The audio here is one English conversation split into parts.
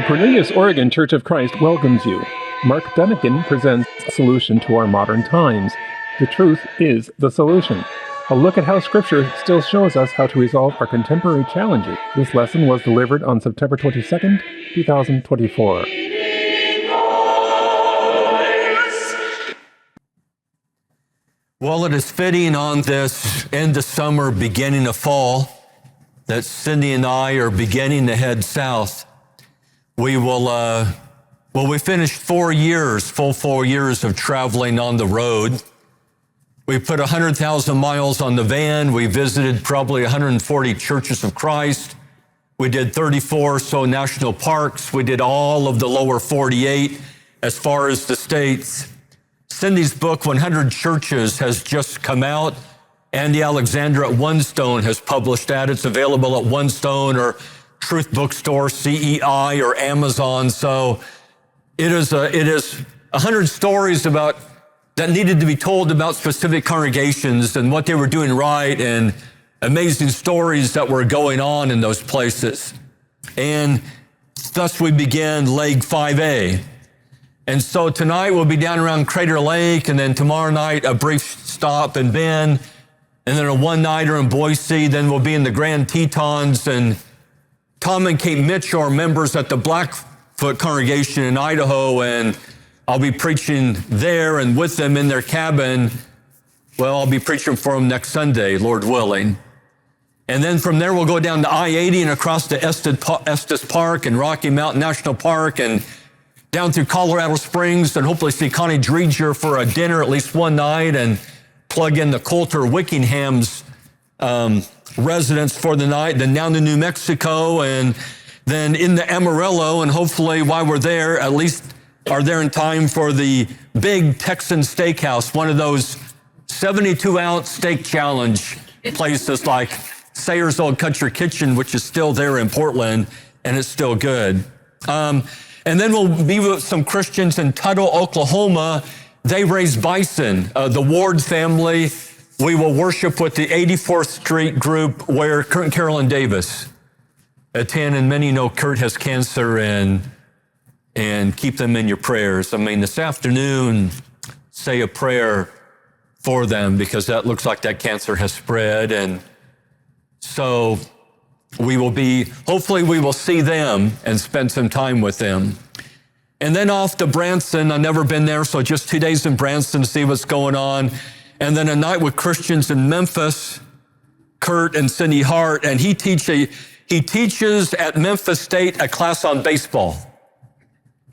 Cornelius, Oregon Church of Christ welcomes you. Mark Dunagan presents a solution to our modern times. The truth is the solution. A look at how Scripture still shows us how to resolve our contemporary challenges. This lesson was delivered on September 22nd, 2024. Well, it is fitting on this end of summer, beginning of fall, that Cindy and I are beginning to head south. We finished 4 years, full 4 years of traveling on the road. We put 100,000 miles on the van. We visited probably 140 churches of Christ. We did 34 or so national parks. We did all of the lower 48 as far as the states. Cindy's book, 100 Churches, has just come out. Andy Alexander at One Stone has published that. It's available at One Stone or Truth Bookstore, CEI, or Amazon. So it is 100 stories that needed to be told about specific congregations and what they were doing right, and amazing stories that were going on in those places. And thus we began leg 5A. And so tonight we'll be down around Crater Lake, and then tomorrow night a brief stop in Bend, and then a one-nighter in Boise. Then we'll be in the Grand Tetons, and Tom and Kate Mitchell are members at the Blackfoot congregation in Idaho, and I'll be preaching there and with them in their cabin. Well, I'll be preaching for them next Sunday, Lord willing. And then from there, we'll go down to I-80 and across to Estes Park and Rocky Mountain National Park and down through Colorado Springs, and hopefully see Connie Dreger for a dinner at least one night, and plug in the Coulter Wickingham's residence for the night, then down to New Mexico, and then in the Amarillo, and hopefully while we're there, at least are there in time for the big Texan Steakhouse, one of those 72-ounce steak challenge places like Sayers Old Country Kitchen, which is still there in Portland, and it's still good. And then we'll be with some Christians in Tuttle, Oklahoma. They raise bison, the Ward family. We will worship with the 84th Street group where Kurt and Carolyn Davis attend, and many know Kurt has cancer, and keep them in your prayers. I mean, this afternoon, say a prayer for them, because that looks like that cancer has spread. And so hopefully we will see them and spend some time with them. And then off to Branson. I've never been there, so just 2 days in Branson to see what's going on. And then a night with Christians in Memphis, Kurt and Cindy Hart, and he teaches at Memphis State a class on baseball.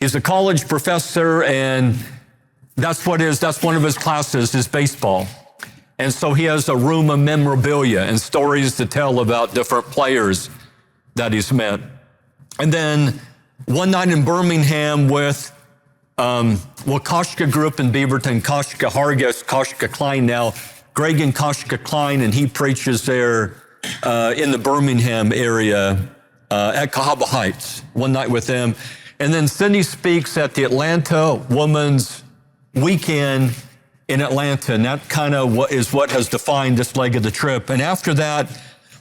He's a college professor, and that's one of his classes is baseball. And so he has a room of memorabilia and stories to tell about different players that he's met. And then one night in Birmingham with Koshka grew up in Beaverton, Koshka Hargis, Koshka Klein now, Greg and Koshka Klein, and he preaches there in the Birmingham area at Cahaba Heights, one night with them. And then Cindy speaks at the Atlanta Women's Weekend in Atlanta, and that kind of is what has defined this leg of the trip. And after that,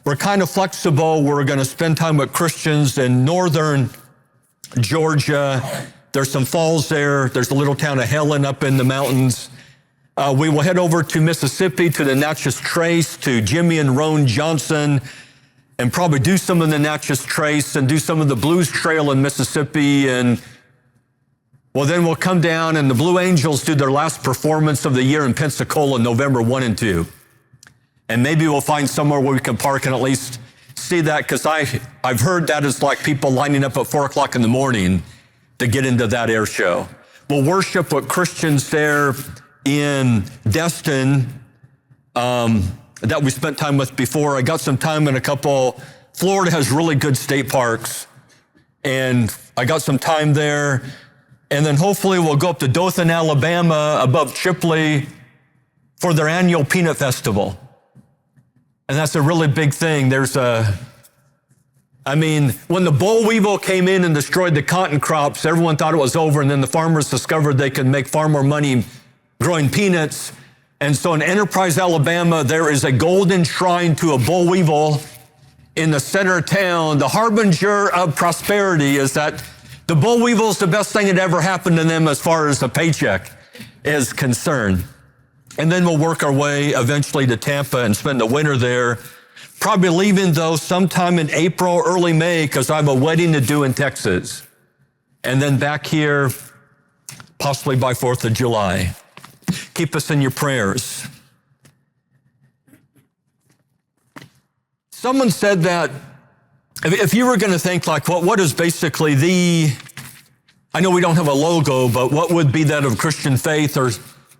we're kind of flexible. We're going to spend time with Christians in northern Georgia. There's some falls there. There's the little town of Helen up in the mountains. We will head over to Mississippi to the Natchez Trace, to Jimmy and Roan Johnson, and probably do some of the Natchez Trace and do some of the Blues Trail in Mississippi. And well, then we'll come down, and the Blue Angels do their last performance of the year in Pensacola, November 1 and 2. And maybe we'll find somewhere where we can park and at least see that, because I've heard that is like people lining up at 4 o'clock in the morning to get into that air show. We'll worship with Christians there in Destin that we spent time with before. I got some time in Florida has really good state parks, and I got some time there. And then hopefully we'll go up to Dothan, Alabama, above Chipley for their annual Peanut Festival. And that's a really big thing. When the boll weevil came in and destroyed the cotton crops, everyone thought it was over, and then the farmers discovered they could make far more money growing peanuts. And so in Enterprise, Alabama, there is a golden shrine to a boll weevil in the center of town. The harbinger of prosperity is that The boll weevil is the best thing that ever happened to them as far as the paycheck is concerned. And then we'll work our way eventually to Tampa and spend the winter there. Probably leaving, though, sometime in April, early May, because I have a wedding to do in Texas. And then back here, possibly by 4th of July. Keep us in your prayers. Someone said that if you were going to think like, what is basically I know we don't have a logo, but what would be that of Christian faith or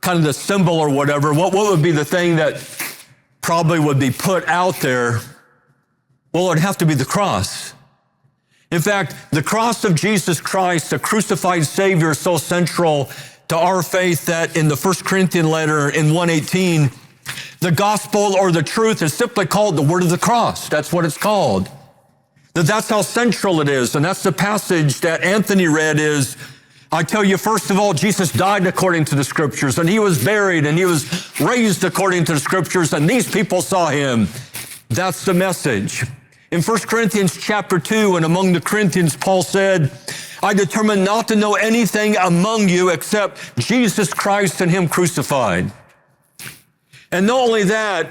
kind of the symbol or whatever? What would be the thing that probably would be put out there? Well, it'd have to be the cross. In fact, the cross of Jesus Christ, the crucified Savior, is so central to our faith that in the 1 Corinthians letter in 1:18, the gospel or the truth is simply called the word of the cross. That's what it's called. That's how central it is. And that's the passage that Anthony read is, I tell you, first of all, Jesus died according to the scriptures, and he was buried, and he was raised according to the scriptures, and these people saw him. That's the message. In 1 Corinthians chapter 2, and among the Corinthians, Paul said, I determined not to know anything among you except Jesus Christ and him crucified. And not only that,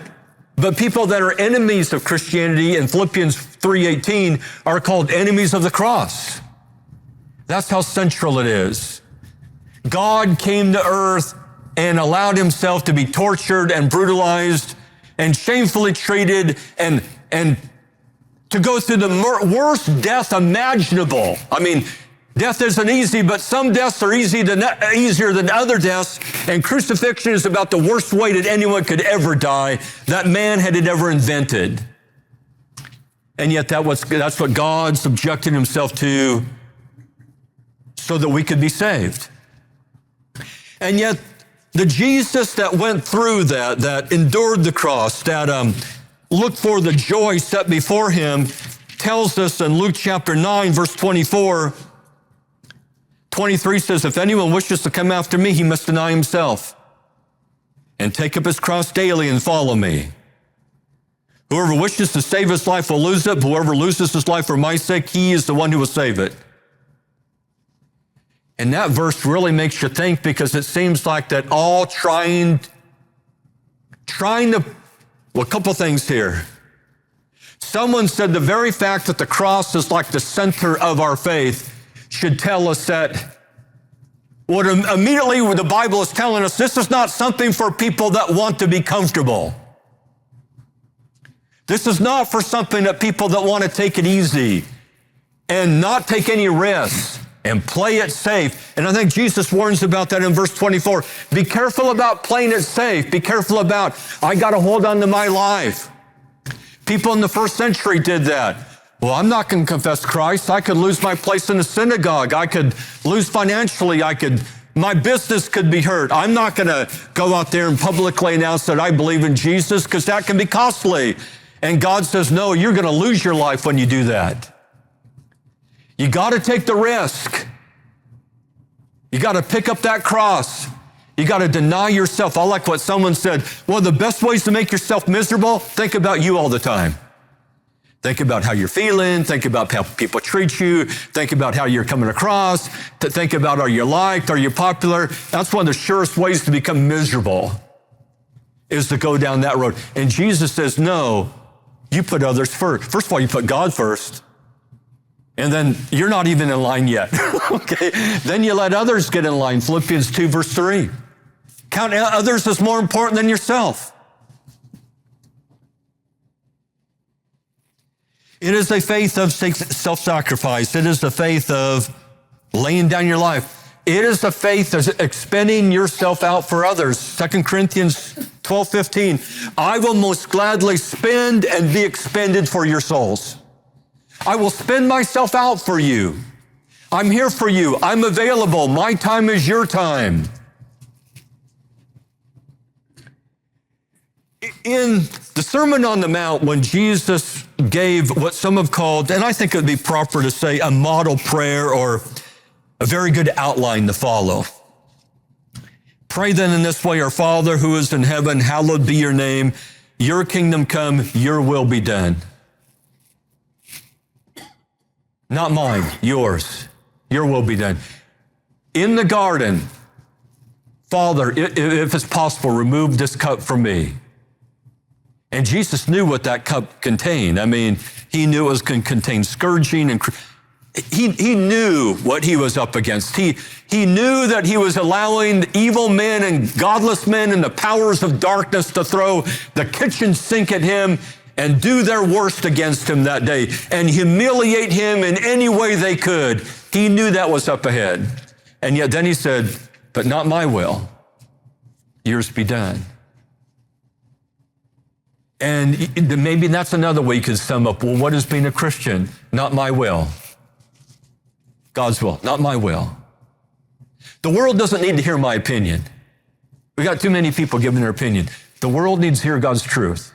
but people that are enemies of Christianity in Philippians 3:18 are called enemies of the cross. That's how central it is. God came to earth and allowed himself to be tortured and brutalized and shamefully treated and to go through the worst death imaginable. I mean, death isn't easy, but some deaths are easier than other deaths, and crucifixion is about the worst way that anyone could ever die, that man had ever invented. And yet that's what God subjected himself to so that we could be saved. And yet the Jesus that went through that endured the cross, that looked for the joy set before him, tells us in Luke chapter 9, verse 24, 23 says, if anyone wishes to come after me, he must deny himself and take up his cross daily and follow me. Whoever wishes to save his life will lose it. But whoever loses his life for my sake, he is the one who will save it. And that verse really makes you think, because it seems like that all trying to, well, a couple things here. Someone said the very fact that the cross is like the center of our faith should tell us that what immediately the Bible is telling us, this is not something for people that want to be comfortable. This is not for something that people that want to take it easy and not take any risks and play it safe. And I think Jesus warns about that in verse 24. Be careful about playing it safe. Be careful about, I got to hold on to my life. People in the first century did that. Well, I'm not going to confess Christ. I could lose my place in the synagogue. I could lose financially. My business could be hurt. I'm not going to go out there and publicly announce that I believe in Jesus, because that can be costly. And God says, no, you're going to lose your life when you do that. You got to take the risk. You got to pick up that cross. You got to deny yourself. I like what someone said. One of the best ways to make yourself miserable, think about you all the time. Think about how you're feeling. Think about how people treat you. Think about how you're coming across. Think about, are you liked? Are you popular? That's one of the surest ways to become miserable, is to go down that road. And Jesus says, no, you put others first. First of all, you put God first. And then you're not even in line yet. Okay. Then you let others get in line. Philippians 2, verse 3. Count others as more important than yourself. It is a faith of self-sacrifice. It is the faith of laying down your life. It is the faith of expending yourself out for others. 2 Corinthians 12:15. I will most gladly spend and be expended for your souls. I will spend myself out for you. I'm here for you. I'm available. My time is your time. In the Sermon on the Mount, when Jesus gave what some have called, and I think it would be proper to say, a model prayer or a very good outline to follow. Pray then in this way, our Father who is in heaven, hallowed be your name. Your kingdom come, your will be done. Not mine, yours. Your will be done. In the garden, Father, if it's possible, remove this cup from me. And Jesus knew what that cup contained. I mean, he knew it was going to contain scourging, and he knew what he was up against. He knew that he was allowing evil men and godless men and the powers of darkness to throw the kitchen sink at him and do their worst against him that day and humiliate him in any way they could. He knew that was up ahead. And yet then he said, but not my will, yours be done. And maybe that's another way you could sum up, well, what is being a Christian? Not my will. God's will, not my will. The world doesn't need to hear my opinion. We got too many people giving their opinion. The world needs to hear God's truth.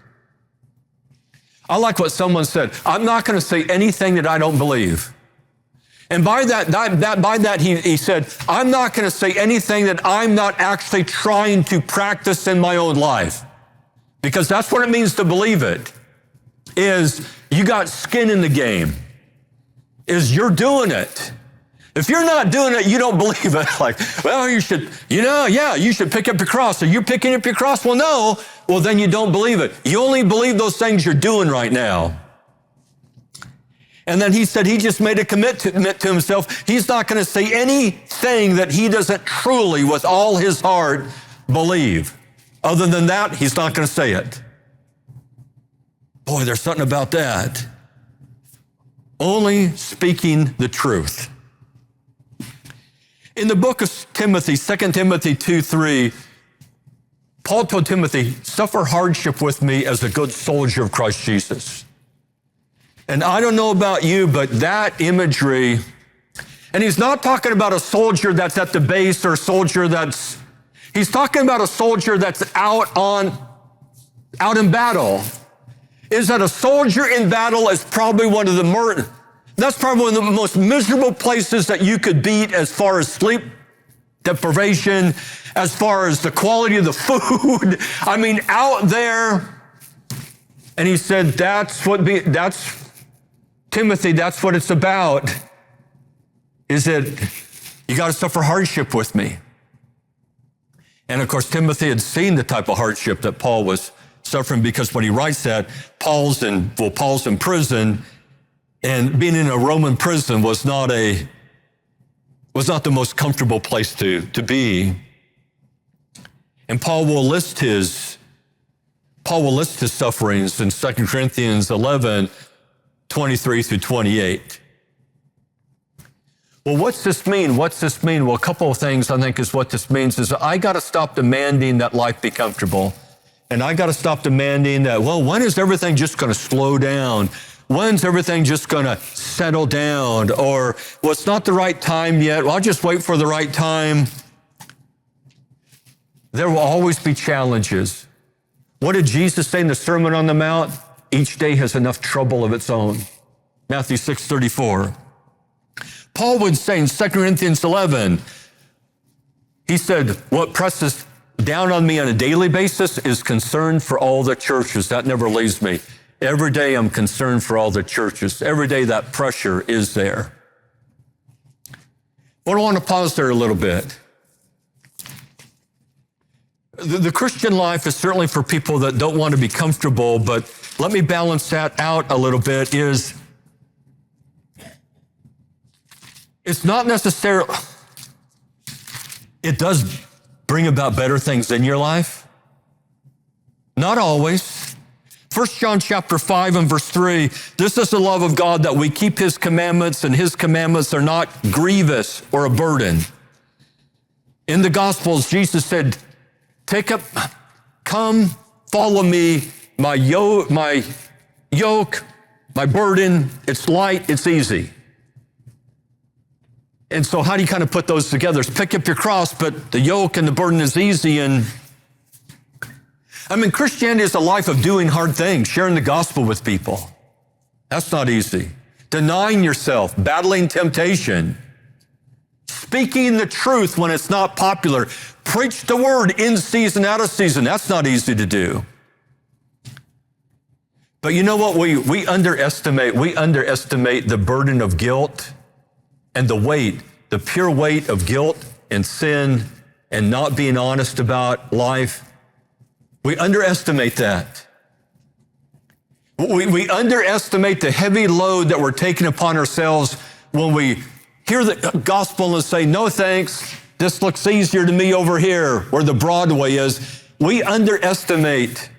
I like what someone said. I'm not going to say anything that I don't believe. And by that, he said, I'm not going to say anything that I'm not actually trying to practice in my own life. Because that's what it means to believe it, is you got skin in the game, is you're doing it. If you're not doing it, you don't believe it. Like, well, you should pick up your cross. Are you picking up your cross? Well, no. Well, then you don't believe it. You only believe those things you're doing right now. And then he said he just made a commitment to himself. He's not going to say anything that he doesn't truly, with all his heart, believe. Other than that, he's not going to say it. Boy, there's something about that. Only speaking the truth. In the book of Timothy, 2 Timothy 2:3, Paul told Timothy, suffer hardship with me as a good soldier of Christ Jesus. And I don't know about you, but that imagery, and he's not talking about a soldier that's at the base or a soldier he's talking about a soldier that's out in battle. Is that a soldier in battle is probably that's probably one of the most miserable places that you could be as far as sleep deprivation, as far as the quality of the food. I mean, out there. And he said, Timothy, that's what it's about. Is that you got to suffer hardship with me. And of course, Timothy had seen the type of hardship that Paul was suffering, because when he writes that, Paul's in prison, and being in a Roman prison was not the most comfortable place to be. And Paul will list his sufferings in 2 Corinthians 11, 23 through 28. Well, what's this mean? Well, a couple of things I think is what this means is I got to stop demanding that life be comfortable. And I got to stop demanding that, well, when is everything just going to slow down? When's everything just going to settle down? Or, well, it's not the right time yet. Well, I'll just wait for the right time. There will always be challenges. What did Jesus say in the Sermon on the Mount? Each day has enough trouble of its own. Matthew 6:34. Paul would say in 2 Corinthians 11, he said, what presses down on me on a daily basis is concern for all the churches. That never leaves me. Every day I'm concerned for all the churches. Every day that pressure is there. But I want to pause there a little bit. The Christian life is certainly for people that don't want to be comfortable, but let me balance that out a little bit. It's not necessarily, it does bring about better things in your life. Not always. 1 John chapter 5 and verse 3, this is the love of God, that we keep his commandments, and his commandments are not grievous or a burden. In the Gospels, Jesus said, come, follow me, my yoke, my burden, it's light, it's easy. And so how do you kind of put those together? It's pick up your cross, but the yoke and the burden is easy. And I mean, Christianity is a life of doing hard things, sharing the gospel with people. That's not easy. Denying yourself, battling temptation, speaking the truth when it's not popular, preach the word in season, out of season. That's not easy to do. But you know what? We underestimate the burden of guilt and the pure weight of guilt and sin and not being honest about life, we underestimate that. We underestimate the heavy load that we're taking upon ourselves when we hear the gospel and say, no thanks, this looks easier to me over here where the Broadway is. We underestimate.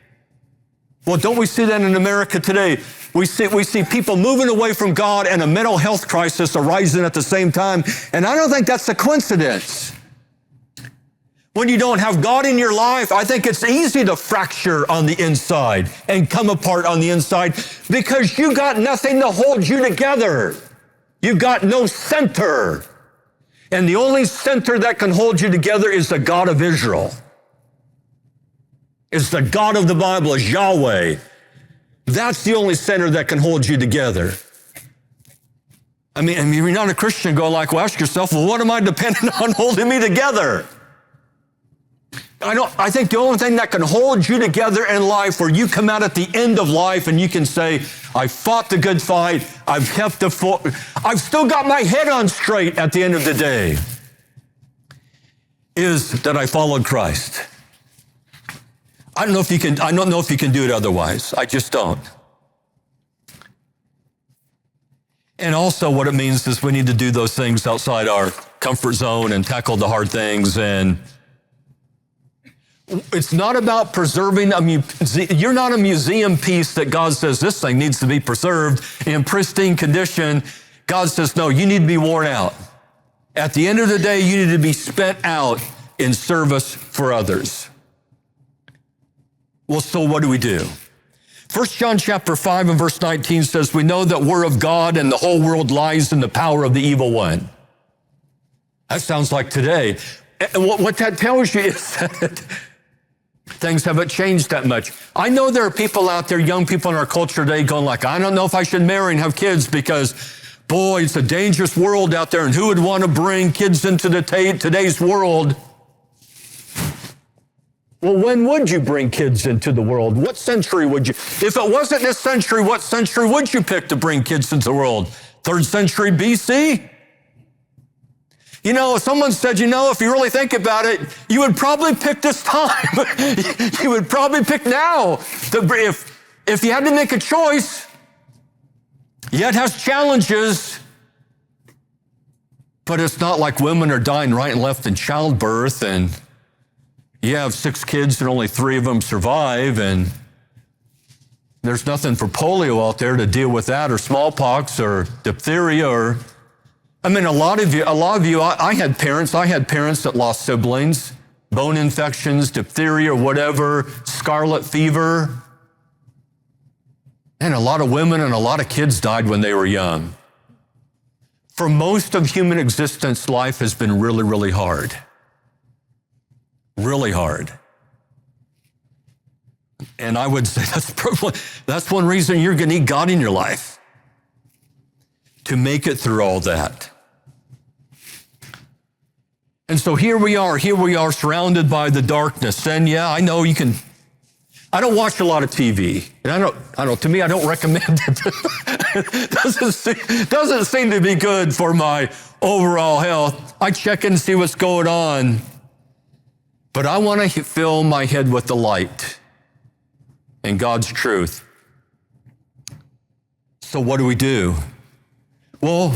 Well, don't we see that in America today? We see people moving away from God and a mental health crisis arising at the same time. And I don't think that's a coincidence. When you don't have God in your life, I think it's easy to fracture on the inside and come apart on the inside because you got nothing to hold you together. You've got no center. And the only center that can hold you together is the God of Israel. It's the God of the Bible, is Yahweh. That's the only center that can hold you together. I mean, if you're not a Christian, go like, well, ask yourself, well, what am I dependent on holding me together? I think the only thing that can hold you together in life, where you come out at the end of life and you can say, I fought the good fight, I've kept the I've still got my head on straight at the end of the day, is that I followed Christ. I don't know if you can do it otherwise. I just don't. And also what it means is we need to do those things outside our comfort zone and tackle the hard things. And it's not about preserving you're not a museum piece that God says this thing needs to be preserved in pristine condition. God says, no, you need to be worn out. At the end of the day, you need to be spent out in service for others. Well, so what do we do? 1 John chapter 5 and verse 19 says, we know that we're of God and the whole world lies in the power of the evil one. That sounds like today. And what that tells you is that things haven't changed that much. I know there are people out there, young people in our culture today going like, I don't know if I should marry and have kids because, boy, it's a dangerous world out there, and who would want to bring kids into today's world? Well, when would you bring kids into the world? What century would you? If it wasn't this century, what century would you pick to bring kids into the world? 3rd century BC? You know, if someone said, if you really think about it, you would probably pick this time. You would probably pick now. If you had to make a choice, yet has challenges, but it's not like women are dying right and left in childbirth, and you have 6 kids and only 3 of them survive, and there's nothing for polio out there to deal with that, or smallpox, or diphtheria, or a lot of you, I had parents that lost siblings, bone infections, diphtheria, or whatever, scarlet fever. And a lot of women and a lot of kids died when they were young. For most of human existence, life has been really, really hard. Really hard. And I would say that's one reason you're going to need God in your life, to make it through all that. And so here we are surrounded by the darkness. And yeah, I know I don't watch a lot of TV. And to me, I don't recommend it. Doesn't seem to be good for my overall health. I check in and see what's going on. But I want to fill my head with the light and God's truth. So what do we do? Well,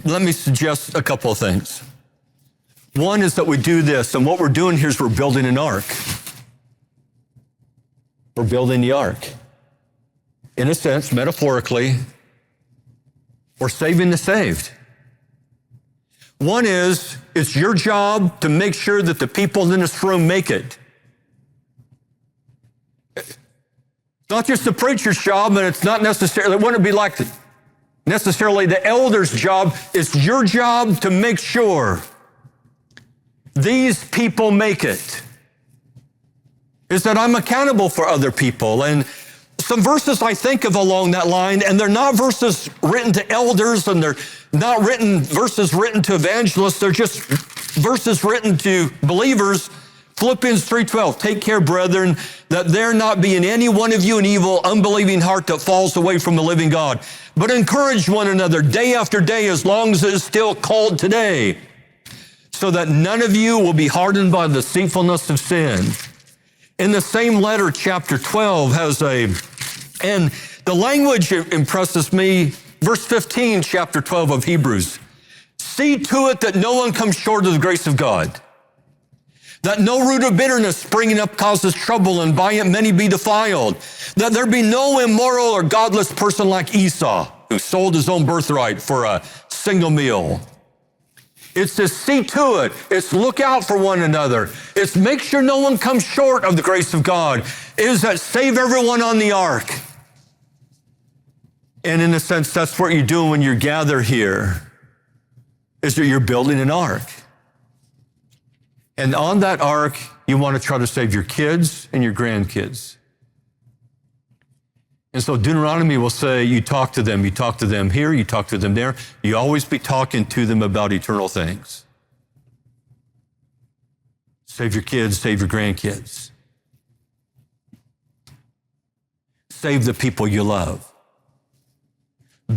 let me suggest a couple of things. One is that we do this, and what we're doing here is we're building an ark. We're building the ark. In a sense, metaphorically, we're saving the saved. One is, it's your job to make sure that the people in this room make it. It's not just the preacher's job, and it's not necessarily, it wouldn't be like necessarily the elder's job. It's your job to make sure these people make it. Is that I'm accountable for other people. And some verses I think of along that line, and they're not verses written to elders, and they're not verses written to evangelists. They're just verses written to believers. Philippians 3:12, take care, brethren, that there not be in any one of you an evil, unbelieving heart that falls away from the living God. But encourage one another day after day, as long as it is still called today, so that none of you will be hardened by the deceitfulness of sin. In the same letter, chapter 12 and the language impresses me, verse 15, chapter 12 of Hebrews. See to it that no one comes short of the grace of God, that no root of bitterness springing up causes trouble, and by it many be defiled, that there be no immoral or godless person like Esau, who sold his own birthright for a single meal. It's to see to it. It's look out for one another. It's make sure no one comes short of the grace of God. It is that save everyone on the ark. And in a sense, that's what you're doing when you gather here, is that you're building an ark. And on that ark, you want to try to save your kids and your grandkids. And so Deuteronomy will say, you talk to them here, you talk to them there. You always be talking to them about eternal things. Save your kids, save your grandkids. Save the people you love.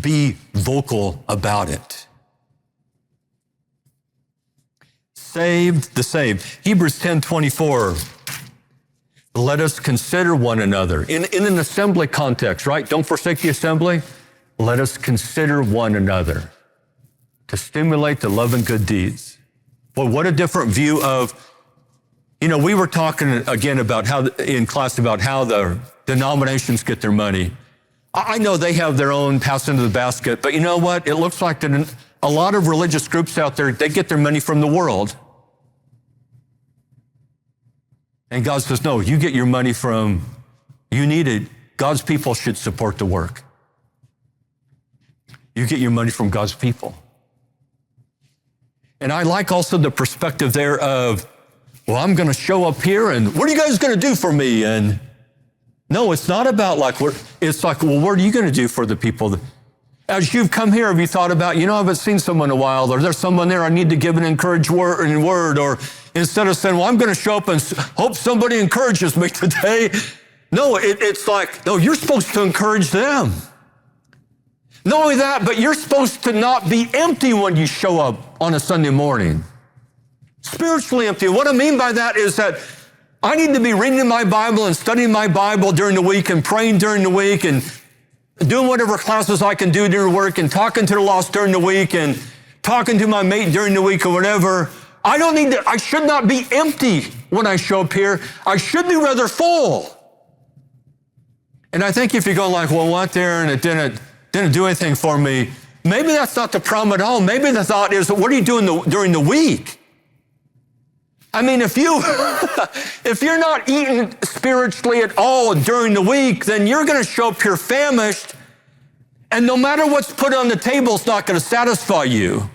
Be vocal about it. Saved the saved. Hebrews 10:24. Let us consider one another. In an assembly context, right? Don't forsake the assembly. Let us consider one another to stimulate the love and good deeds. Boy, what a different view of, we were talking again about in class about how the denominations get their money. I know they have their own pass into the basket, but you know what? It looks like that a lot of religious groups out there, they get their money from the world. And God says, no, you get your money you need it. God's people should support the work. You get your money from God's people. And I like also the perspective there of, well, I'm going to show up here and what are you guys going to do for me? And no, it's not about it's like, well, what are you going to do for the people? As you've come here, have you thought about, I haven't seen someone in a while, or there's someone there I need to give an encouraging word, or instead of saying, well, I'm going to show up and hope somebody encourages me today. No, it's like, no, you're supposed to encourage them. Not only that, but you're supposed to not be empty when you show up on a Sunday morning. Spiritually empty. What I mean by that is that I need to be reading my Bible and studying my Bible during the week and praying during the week and doing whatever classes I can do during work and talking to the lost during the week and talking to my mate during the week or whatever. I should not be empty when I show up here. I should be rather full. And I think if you go like, well, what there and it didn't do anything for me, maybe that's not the problem at all. Maybe the thought is, what are you doing during the week? I mean, if you're not eating spiritually at all during the week, then you're going to show up here famished, and no matter what's put on the table, it's not going to satisfy you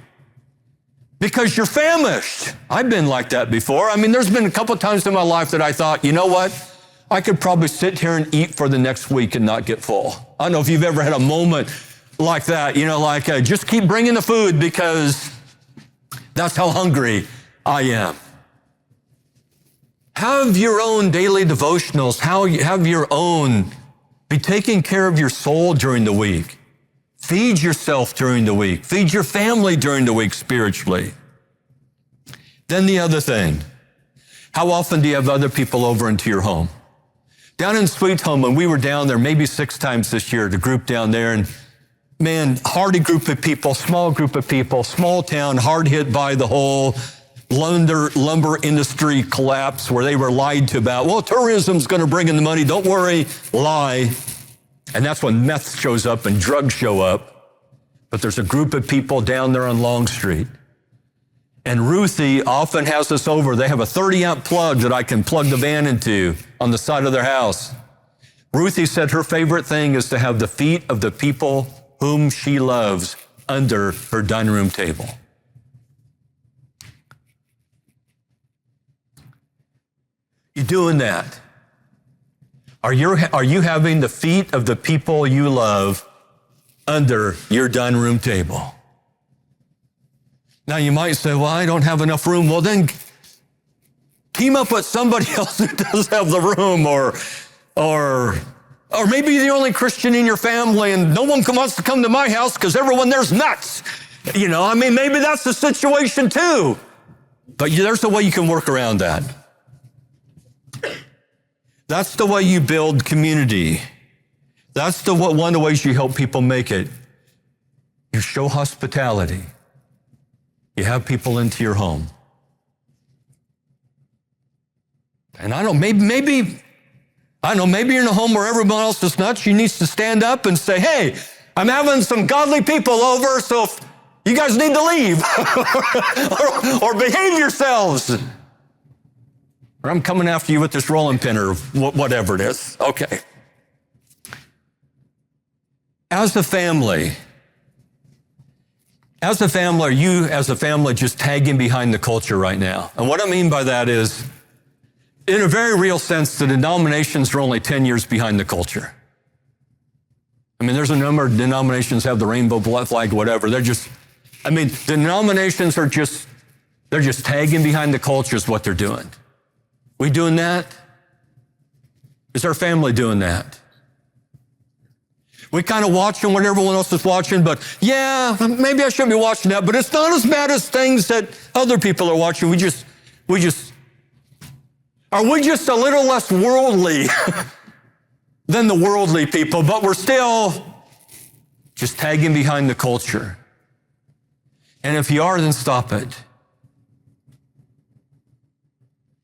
because you're famished. I've been like that before. I mean, there's been a couple of times in my life that I thought, you know what? I could probably sit here and eat for the next week and not get full. I don't know if you've ever had a moment like that, just keep bringing the food because that's how hungry I am. Have your own daily devotionals. Have your own. Be taking care of your soul during the week. Feed yourself during the week. Feed your family during the week spiritually. Then the other thing, how often do you have other people over into your home? Down in Sweet Home, when we were down there, maybe 6 times this year, the group down there, and man, hardy group of people, small group of people, small town, hard hit by the whole lumber industry collapse where they were lied to about, well, tourism's going to bring in the money. Don't worry, lie. And that's when meth shows up and drugs show up. But there's a group of people down there on Long Street. And Ruthie often has us over. They have a 30-amp plug that I can plug the van into on the side of their house. Ruthie said her favorite thing is to have the feet of the people whom she loves under her dining room table. You doing that? Are you having the feet of the people you love under your dining room table? Now you might say, well, I don't have enough room. Well, then Team up with somebody else who does have the room, or maybe you're the only Christian in your family and no one wants to come to my house because everyone there's nuts. Maybe that's the situation too. But there's a way you can work around that. That's the way you build community. That's one of the ways you help people make it. You show hospitality. You have people into your home. And maybe you're in a home where everyone else is nuts. You need to stand up and say, hey, I'm having some godly people over, so if you guys need to leave or behave yourselves. Or I'm coming after you with this rolling pin or whatever it is. Okay. As a family, are you as a family just tagging behind the culture right now? And what I mean by that is, in a very real sense, the denominations are only 10 years behind the culture. There's a number of denominations have the rainbow flag, whatever. Denominations are they're just tagging behind the culture is what they're doing. We doing that? Is our family doing that? We kind of watching what everyone else is watching, but yeah, maybe I shouldn't be watching that, but it's not as bad as things that other people are watching. Are we just a little less worldly than the worldly people, but we're still just tagging behind the culture? And if you are, then stop it.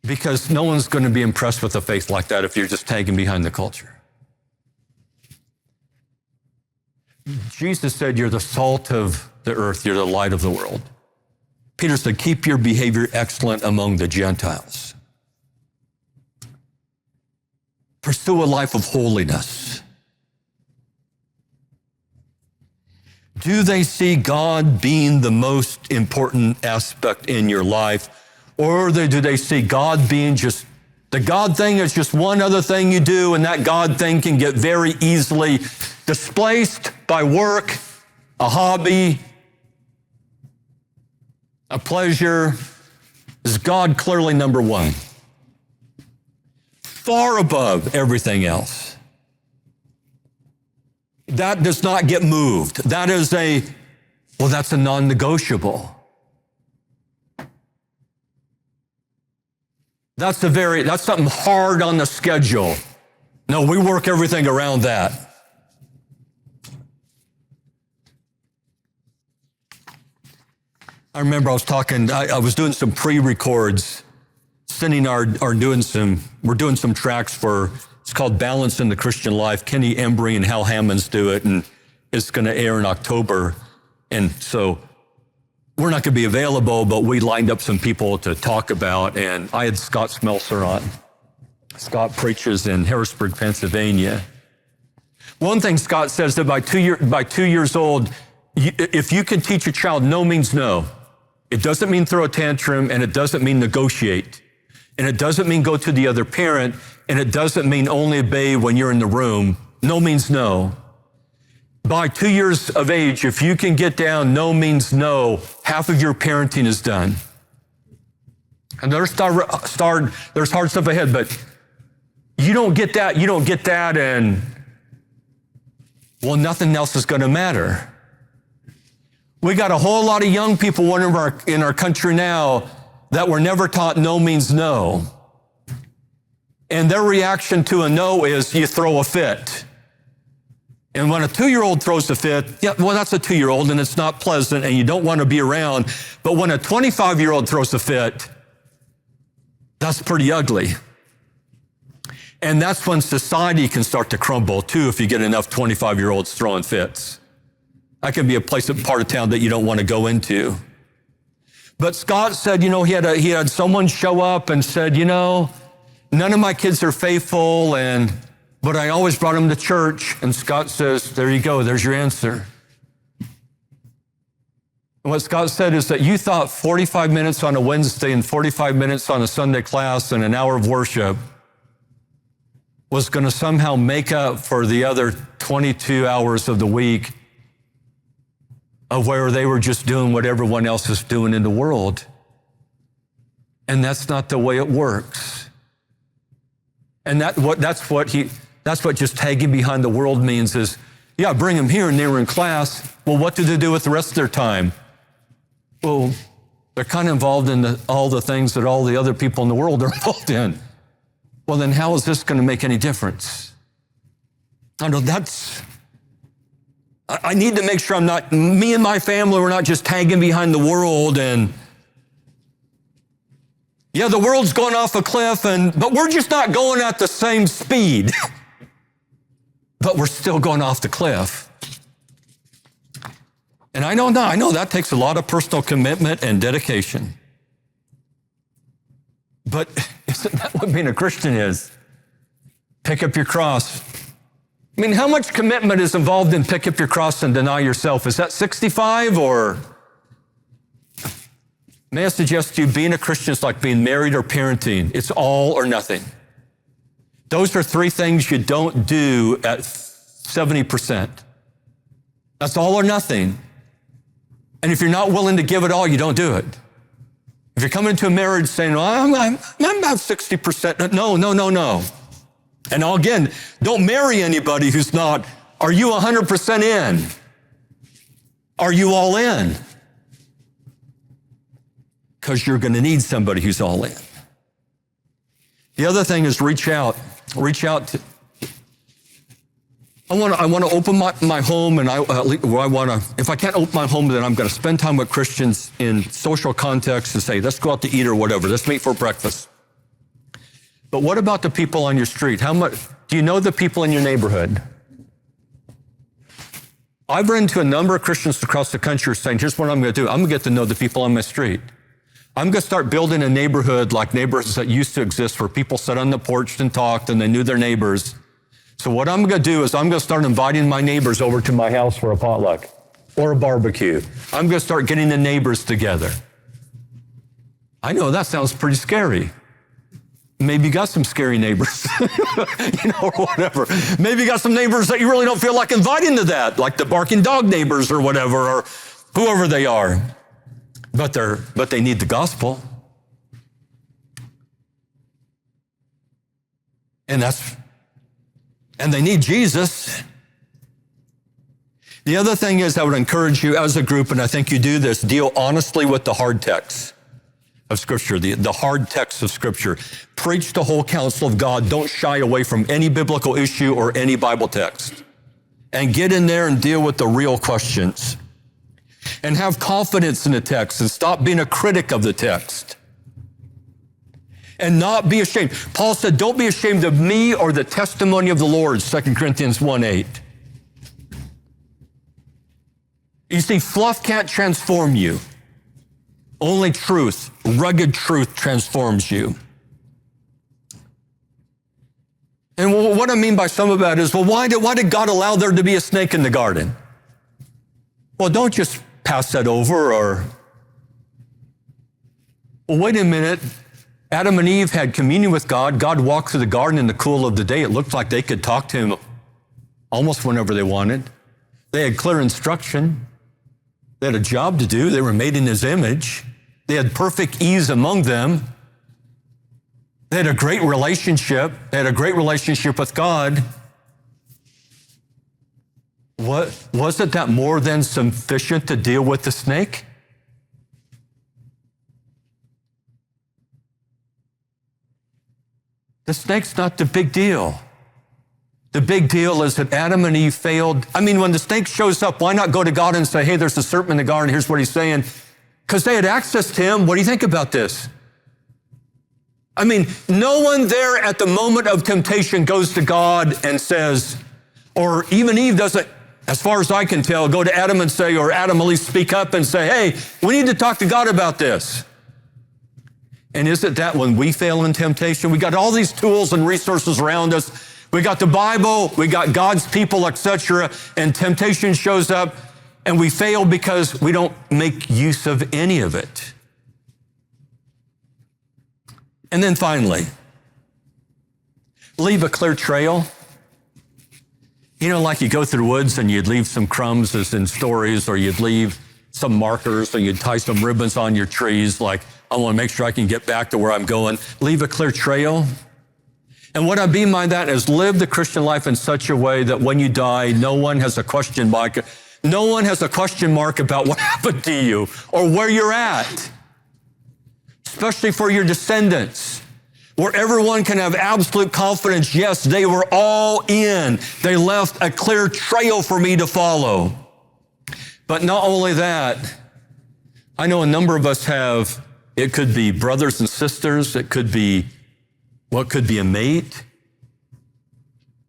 Because no one's going to be impressed with a faith like that if you're just tagging behind the culture. Jesus said, you're the salt of the earth, you're the light of the world. Peter said, keep your behavior excellent among the Gentiles. Pursue a life of holiness. Do they see God being the most important aspect in your life? Or do they see God being just, the God thing is just one other thing you do, and that God thing can get very easily displaced by work, a hobby, a pleasure? Is God clearly number one? Far above everything else. That does not get moved. That is that's a non-negotiable. That's something hard on the schedule. No, we work everything around that. I remember I was doing some pre-records, we're doing some tracks for, it's called Balance in the Christian Life. Kenny Embry and Hal Hammonds do it, and it's going to air in October. And so we're not going to be available, but we lined up some people to talk about, and I had Scott Smelser on. Scott preaches in Harrisburg, Pennsylvania. One thing Scott says that by 2 years old, if you can teach a child no means no, it doesn't mean throw a tantrum, and it doesn't mean negotiate, and it doesn't mean go to the other parent, and it doesn't mean only obey when you're in the room. No means no. By 2 years of age, if you can get down no means no, half of your parenting is done. And there's hard stuff ahead, but you don't get that, and nothing else is going to matter. We got a whole lot of young people in our country now that were never taught no means no. And their reaction to a no is you throw a fit. And when a 2-year-old throws a fit, that's a 2-year-old, and it's not pleasant, and you don't want to be around. But when a 25-year-old throws a fit, that's pretty ugly. And that's when society can start to crumble, too, if you get enough 25-year-olds throwing fits. That can be a part of town that you don't want to go into. But Scott said, he had someone show up and said, none of my kids are faithful, but I always brought them to church. And Scott says, there you go, there's your answer. And what Scott said is that you thought 45 minutes on a Wednesday and 45 minutes on a Sunday class and an hour of worship was going to somehow make up for the other 22 hours of the week of where they were just doing what everyone else is doing in the world. And that's not the way it works. And that's what just tagging behind the world means is, yeah, bring them here and they were in class. Well, what do they do with the rest of their time? Well, they're kind of involved in all the things that all the other people in the world are involved in. Well, then how is this going to make any difference? I know I need to make sure me and my family, we're not just tagging behind the world and, yeah, the world's going off a cliff, but we're just not going at the same speed. But we're still going off the cliff. And I know that takes a lot of personal commitment and dedication. But isn't that what being a Christian is? Pick up your cross. I mean, how much commitment is involved in pick up your cross and deny yourself? Is that 65 or? May I suggest to you, being a Christian is like being married or parenting. It's all or nothing. Those are three things you don't do at 70%. That's all or nothing. And if you're not willing to give it all, you don't do it. If you're coming into a marriage saying, well, I'm about 60%. No. And again, don't marry anybody who's not, are you 100% in? Are you all in? Because you're going to need somebody who's all in. The other thing is reach out. Reach out to, I want to open my home, and if I can't open my home, then I'm going to spend time with Christians in social contexts and say, let's go out to eat or whatever. Let's meet for breakfast. But what about the people on your street? Do you know the people in your neighborhood? I've run into a number of Christians across the country saying, here's what I'm going to do. I'm going to get to know the people on my street. I'm going to start building a neighborhood like neighborhoods that used to exist where people sat on the porch and talked and they knew their neighbors. So what I'm going to do is I'm going to start inviting my neighbors over to my house for a potluck or a barbecue. I'm going to start getting the neighbors together. I know that sounds pretty scary. Maybe you got some scary neighbors, or whatever. Maybe you got some neighbors that you really don't feel like inviting to that, like the barking dog neighbors or whatever, or whoever they are. But they need the gospel. And they need Jesus. The other thing is I would encourage you as a group, and I think you do this, deal honestly with the hard texts of Scripture, the hard texts of Scripture. Preach the whole counsel of God. Don't shy away from any biblical issue or any Bible text. And get in there and deal with the real questions. And have confidence in the text and stop being a critic of the text. And not be ashamed. Paul said, don't be ashamed of me or the testimony of the Lord, 2 Corinthians 1:8. You see, fluff can't transform you. Only truth, rugged truth transforms you. And what I mean by some of that is, well, why did God allow there to be a snake in the garden? Well, don't just pass that over well, wait a minute. Adam and Eve had communion with God. God walked through the garden in the cool of the day. It looked like they could talk to him almost whenever they wanted. They had clear instruction. They had a job to do. They were made in his image. They had perfect ease among them. They had a great relationship. They had a great relationship with God. Wasn't that more than sufficient to deal with the snake? The snake's not the big deal. The big deal is that Adam and Eve failed. I mean, when the snake shows up, why not go to God and say, hey, there's a serpent in the garden, here's what he's saying. Because they had access to him. What do you think about this? I mean, no one there at the moment of temptation goes to God and says, or even Eve doesn't, as far as I can tell, go to Adam and say, or Adam at least speak up and say, hey, we need to talk to God about this. And isn't that when we fail in temptation? We got all these tools and resources around us. We got the Bible, we got God's people, etc. And temptation shows up and we fail because we don't make use of any of it. And then finally, leave a clear trail. You know, like you go through the woods and you'd leave some crumbs as in stories, or you'd leave some markers, or you'd tie some ribbons on your trees, like, I want to make sure I can get back to where I'm going. Leave a clear trail. And what I mean by that is live the Christian life in such a way that when you die, no one has a question mark. No one has a question mark about what happened to you or where you're at, especially for your descendants, where everyone can have absolute confidence. Yes, they were all in. They left a clear trail for me to follow. But not only that, I know a number of us have, it could be brothers and sisters, it could be a mate,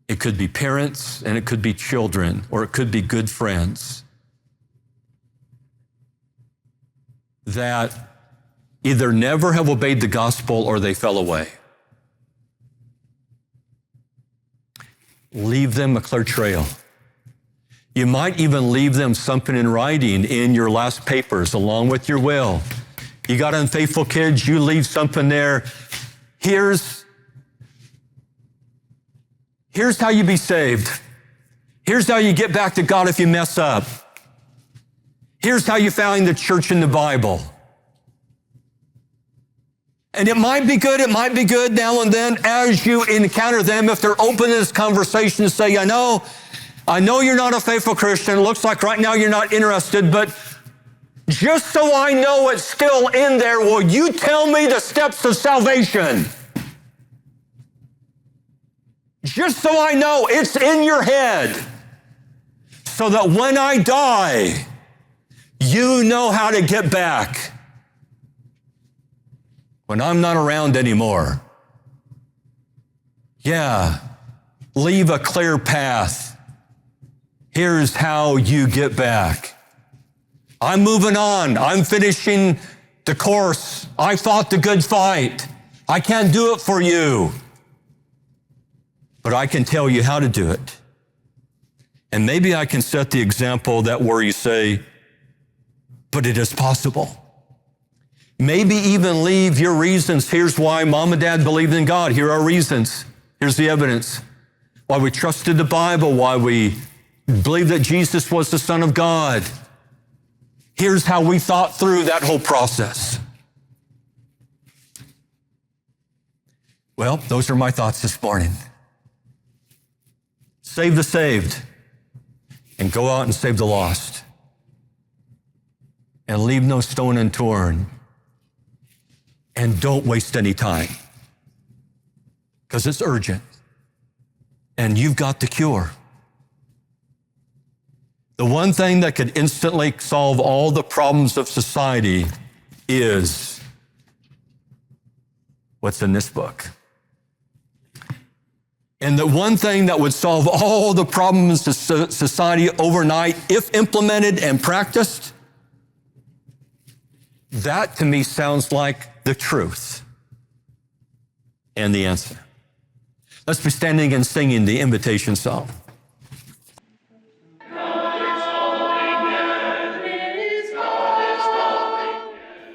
it could be parents, and it could be children, or it could be good friends that either never have obeyed the gospel or they fell away. Leave them a clear trail. You might even leave them something in writing in your last papers along with your will. You got unfaithful kids, you leave something there. Here's how you be saved. Here's how you get back to God if you mess up. Here's how you find the church in the Bible. And it might be good now and then as you encounter them, if they're open to this conversation, to say, I know you're not a faithful Christian. It looks like right now you're not interested, but just so I know it's still in there, will you tell me the steps of salvation? Just so I know it's in your head, so that when I die, you know how to get back when I'm not around anymore. Yeah, leave a clear path. Here's how you get back. I'm moving on. I'm finishing the course. I fought the good fight. I can't do it for you, but I can tell you how to do it. And maybe I can set the example that where you say, but it is possible. Maybe even leave your reasons. Here's why mom and dad believed in God. Here are reasons. Here's the evidence. Why we trusted the Bible, why we believed that Jesus was the Son of God. Here's how we thought through that whole process. Well, those are my thoughts this morning. Save the saved and go out and save the lost. And leave no stone unturned. And don't waste any time, because it's urgent. And you've got the cure. The one thing that could instantly solve all the problems of society is what's in this book. And the one thing that would solve all the problems of society overnight, if implemented and practiced, that to me sounds like the truth and the answer. Let's be standing and singing the invitation song.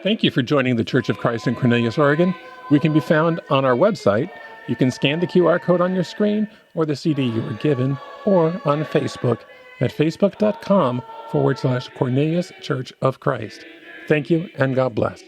Thank you for joining the Church of Christ in Cornelius, Oregon. We can be found on our website. You can scan the QR code on your screen or the CD you were given, or on Facebook at facebook.com/Cornelius Church of Christ. Thank you, and God bless.